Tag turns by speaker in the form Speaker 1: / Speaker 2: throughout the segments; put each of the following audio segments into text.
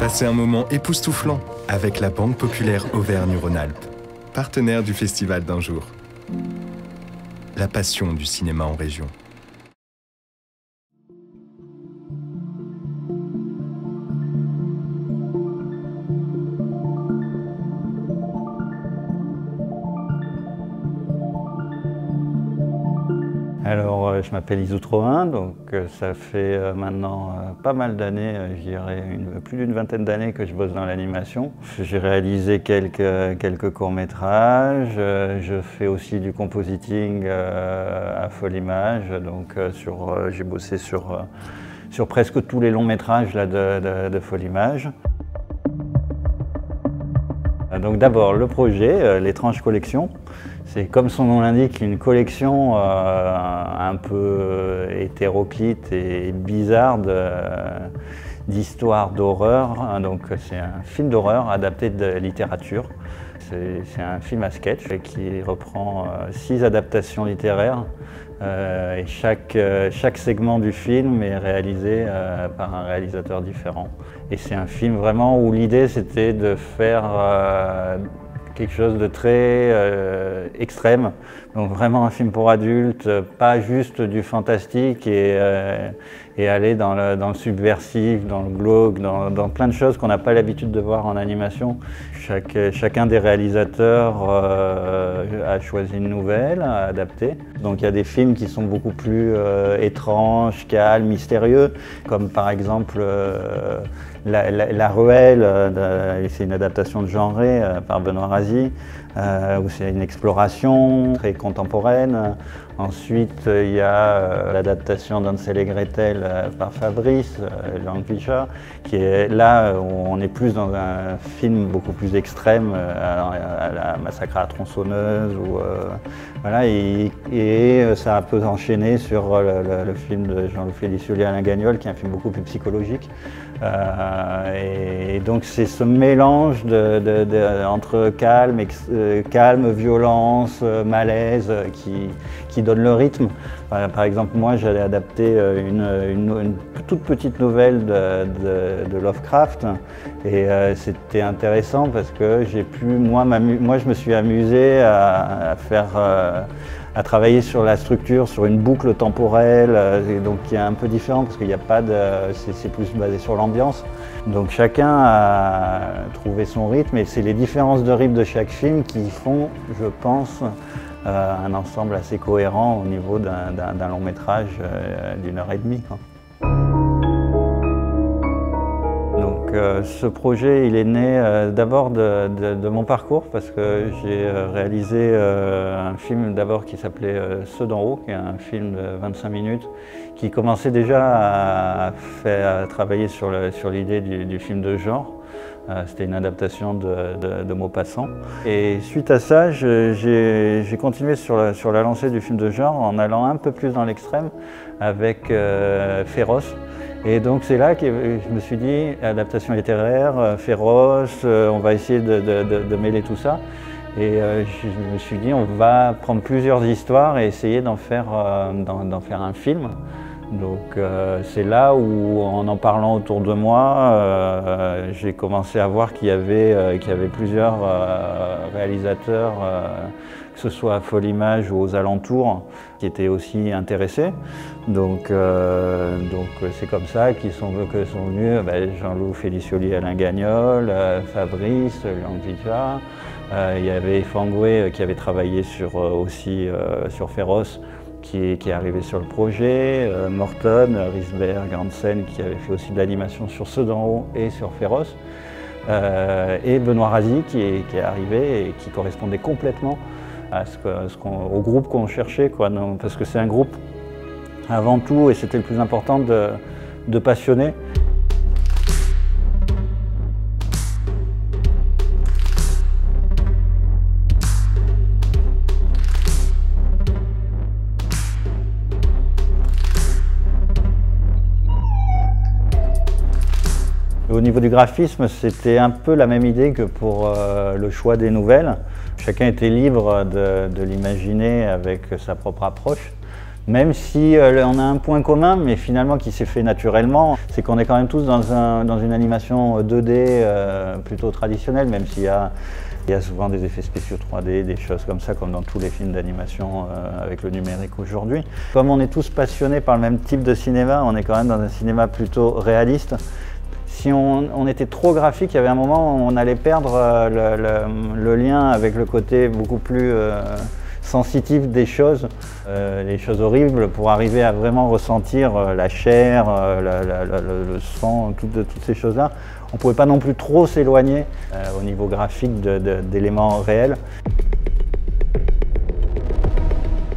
Speaker 1: Passez un moment époustouflant avec la Banque Populaire Auvergne-Rhône-Alpes, partenaire du Festival d'un jour. La passion du cinéma en région.
Speaker 2: Alors, je m'appelle Isou Trohin, donc ça fait maintenant pas mal d'années, je dirais plus d'une vingtaine d'années que je bosse dans l'animation. J'ai réalisé quelques courts-métrages, je fais aussi du compositing à Folimage, donc j'ai bossé sur presque tous les longs-métrages de Folimage. Donc d'abord le projet, l'étrange collection. C'est comme son nom l'indique, une collection un peu hétéroclite et bizarre d'histoires d'horreur. Donc c'est un film d'horreur adapté de littérature. C'est un film à sketch qui reprend 6 adaptations littéraires et chaque segment du film est réalisé par un réalisateur différent. Et c'est un film vraiment où l'idée c'était de faire quelque chose de très extrême, donc vraiment un film pour adultes, pas juste du fantastique et aller dans le subversif, dans le glauque, dans plein de choses qu'on n'a pas l'habitude de voir en animation. Chacun des réalisateurs a choisi une nouvelle à adapter. Donc il y a des films qui sont beaucoup plus étranges, calmes, mystérieux, comme par exemple La Ruelle, c'est une adaptation de genrée par Benoît Razi, où c'est une exploration très contemporaine. Ensuite, il y a l'adaptation d'Hansel et Gretel par Fabrice Languicha, qui est là où on est plus dans un film beaucoup plus extrême, à la Massacre à la tronçonneuse, voilà, et ça peut enchaîner sur le film de Jean-Loup Félicie Alain Gagnol, qui est un film beaucoup plus psychologique. Et donc c'est ce mélange entre calme, violence, malaise qui donne le rythme. Par exemple, moi j'allais adapter une toute petite nouvelle de Lovecraft et c'était intéressant parce que moi je me suis amusé à travailler sur la structure, sur une boucle temporelle, et donc qui est un peu différent parce qu'il n'y a pas c'est plus basé sur l'ambiance. Donc chacun a trouvé son rythme et c'est les différences de rythme de chaque film qui font, je pense, un ensemble assez cohérent au niveau d'un long métrage d'1h30. Donc ce projet il est né d'abord de mon parcours parce que j'ai réalisé un film d'abord qui s'appelait Ceux d'en haut, qui est un film de 25 minutes qui commençait déjà à travailler sur l'idée du film de genre. C'était une adaptation de Maupassant. Et suite à ça, j'ai continué sur la lancée du film de genre en allant un peu plus dans l'extrême avec Féroce. Et donc c'est là que je me suis dit, adaptation littéraire, féroce, on va essayer de mêler tout ça. Et je me suis dit, on va prendre plusieurs histoires et essayer d'en faire un film. Donc c'est là où, en parlant autour de moi, j'ai commencé à voir qu'il y avait plusieurs réalisateurs, que ce soit à Folimage ou aux alentours, qui étaient aussi intéressés. Donc c'est comme ça que sont venus Jean-Loup Félicie Alain Gagnol, Fabrice Languicha. Il y avait Fangoué qui avait travaillé aussi sur Féroce, qui est arrivé sur le projet, Morton, Risberg, Hansen qui avait fait aussi de l'animation sur Ceux d'en haut et sur Féroce, et Benoît Razi qui est arrivé et qui correspondait complètement au groupe qu'on cherchait, parce que c'est un groupe avant tout, et c'était le plus important, de passionnés. Au niveau du graphisme, c'était un peu la même idée que pour le choix des nouvelles. Chacun était libre de l'imaginer avec sa propre approche. Même si on a un point commun, mais finalement qui s'est fait naturellement, c'est qu'on est quand même tous dans une animation 2D plutôt traditionnelle, même s'il y a souvent des effets spéciaux 3D, des choses comme ça, comme dans tous les films d'animation avec le numérique aujourd'hui. Comme on est tous passionnés par le même type de cinéma, on est quand même dans un cinéma plutôt réaliste. Si on était trop graphique, il y avait un moment où on allait perdre le lien avec le côté beaucoup plus sensitif des choses, les choses horribles, pour arriver à vraiment ressentir la chair, le sang, toutes ces choses-là. On ne pouvait pas non plus trop s'éloigner au niveau graphique d'éléments réels.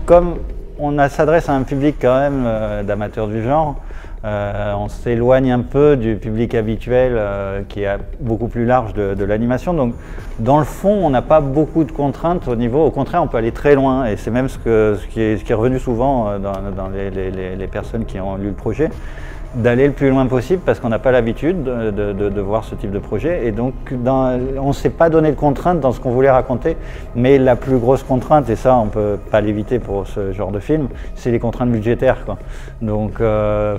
Speaker 2: Comme on s'adresse à un public quand même d'amateurs du genre, on s'éloigne un peu du public habituel qui est beaucoup plus large de l'animation. Donc dans le fond, on n'a pas beaucoup de contraintes au niveau, au contraire on peut aller très loin, et c'est même ce qui est revenu souvent dans les personnes qui ont lu le projet, d'aller le plus loin possible parce qu'on n'a pas l'habitude de voir ce type de projet, et donc on ne s'est pas donné de contraintes dans ce qu'on voulait raconter, mais la plus grosse contrainte, et ça on ne peut pas l'éviter pour ce genre de film, c'est les contraintes budgétaires, quoi. Donc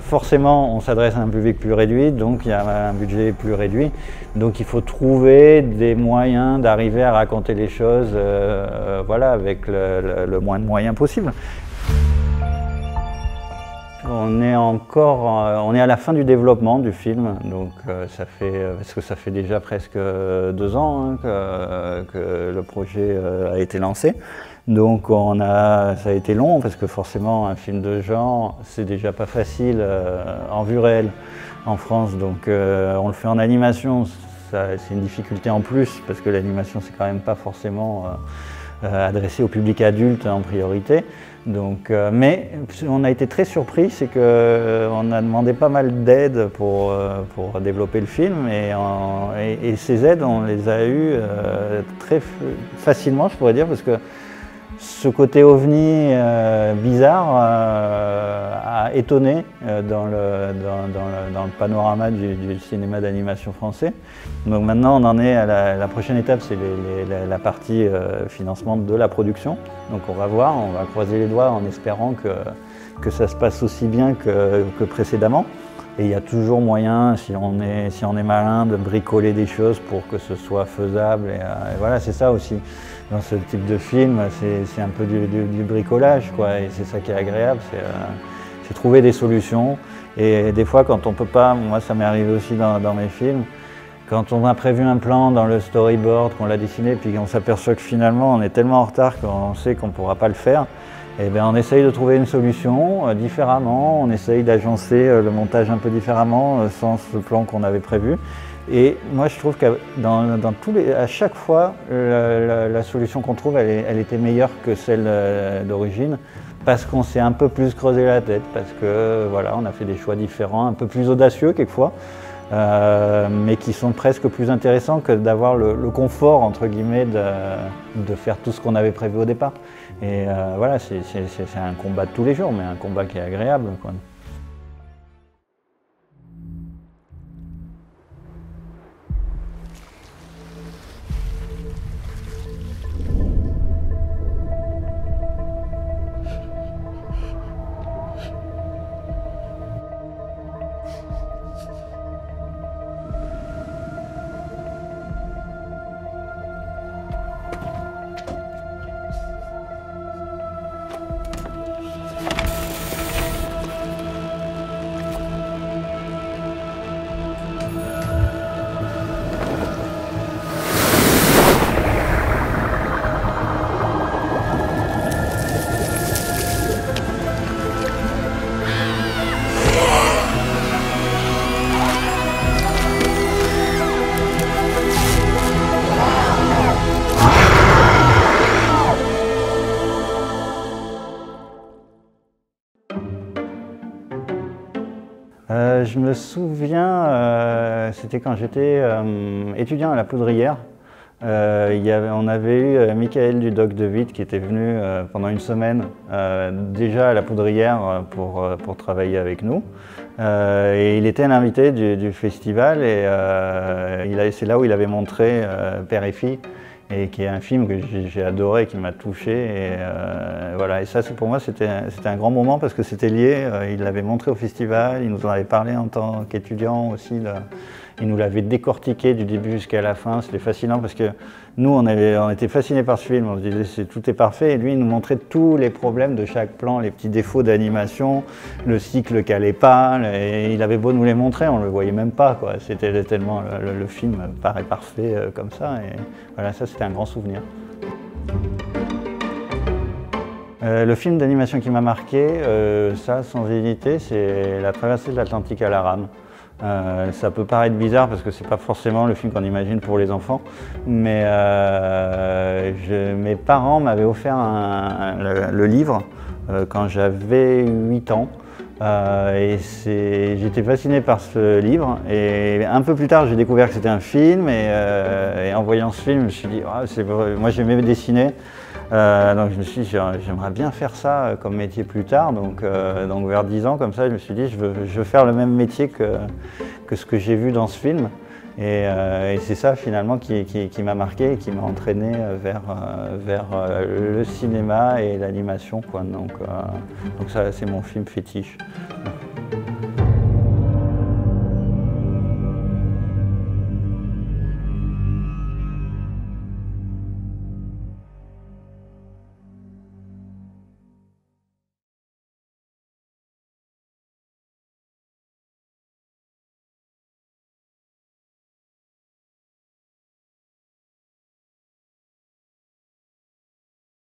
Speaker 2: forcément on s'adresse à un public plus réduit, donc il y a un budget plus réduit, donc il faut trouver des moyens d'arriver à raconter les choses voilà, avec le moins de moyens possible. On est à la fin du développement du film, donc parce que ça fait déjà presque 2 ans hein, que le projet a été lancé. Donc ça a été long parce que forcément un film de genre, c'est déjà pas facile en vue réelle en France. Donc on le fait en animation, c'est une difficulté en plus parce que l'animation c'est quand même pas forcément adressé au public adulte en priorité. Donc, mais on a été très surpris, c'est qu'on a demandé pas mal d'aides pour développer le film, et ces aides on les a eues très facilement, je pourrais dire, parce que ce côté ovni bizarre a étonné dans le panorama du cinéma d'animation français. Donc maintenant on en est à la prochaine étape, c'est la partie financement de la production. Donc on va voir, on va croiser les doigts en espérant que ça se passe aussi bien que précédemment. Et il y a toujours moyen, si on est malin, de bricoler des choses pour que ce soit faisable. Et voilà, c'est ça aussi. Dans ce type de film, c'est un peu du bricolage, quoi. Et c'est ça qui est agréable, c'est trouver des solutions. Et des fois, quand on peut pas, moi ça m'est arrivé aussi dans mes films, quand on a prévu un plan dans le storyboard, qu'on l'a dessiné, puis qu'on s'aperçoit que finalement on est tellement en retard qu'on sait qu'on ne pourra pas le faire, et bien on essaye de trouver une solution différemment, on essaye d'agencer le montage un peu différemment sans ce plan qu'on avait prévu. Et moi je trouve qu'à chaque fois, la solution qu'on trouve, elle était meilleure que celle d'origine, parce qu'on s'est un peu plus creusé la tête, parce que voilà, on a fait des choix différents, un peu plus audacieux quelquefois, mais qui sont presque plus intéressants que d'avoir le confort, entre guillemets, de faire tout ce qu'on avait prévu au départ. Et voilà, c'est un combat de tous les jours, mais un combat qui est agréable, quoi. Je me souviens, c'était quand j'étais étudiant à la Poudrière. On avait eu Michael du Doc de Witt qui était venu pendant une semaine déjà à la Poudrière pour travailler avec nous. Et il était un invité du festival, et c'est là où il avait montré Père et Fille. et qui est un film que j'ai adoré, qui m'a touché. Et voilà. Et ça, pour moi, c'était un grand moment parce que c'était lié. Il l'avait montré au festival, il nous en avait parlé en tant qu'étudiant aussi. Il nous l'avait décortiqué du début jusqu'à la fin. C'était fascinant parce que nous, on était fascinés par ce film. On se disait tout est parfait. Et lui, il nous montrait tous les problèmes de chaque plan, les petits défauts d'animation, le cycle qui n'allait pas. Et il avait beau nous les montrer, on ne le voyait même pas, quoi. C'était tellement le film paraît parfait comme ça. Et voilà, ça, c'était un grand souvenir. Le film d'animation qui m'a marqué, ça, sans hésiter, c'est La traversée de l'Atlantique à la rame. Ça peut paraître bizarre parce que c'est pas forcément le film qu'on imagine pour les enfants, mais mes parents m'avaient offert le livre quand j'avais 8 ans. Et j'étais fasciné par ce livre et un peu plus tard j'ai découvert que c'était un film et en voyant ce film je me suis dit moi j'aimais dessiner. Donc je me suis dit, j'aimerais bien faire ça comme métier plus tard, donc vers 10 ans comme ça, je me suis dit, je veux faire le même métier que ce que j'ai vu dans ce film. Et c'est ça finalement qui m'a marqué et qui m'a entraîné vers le cinéma et l'animation, quoi. Donc ça, c'est mon film fétiche.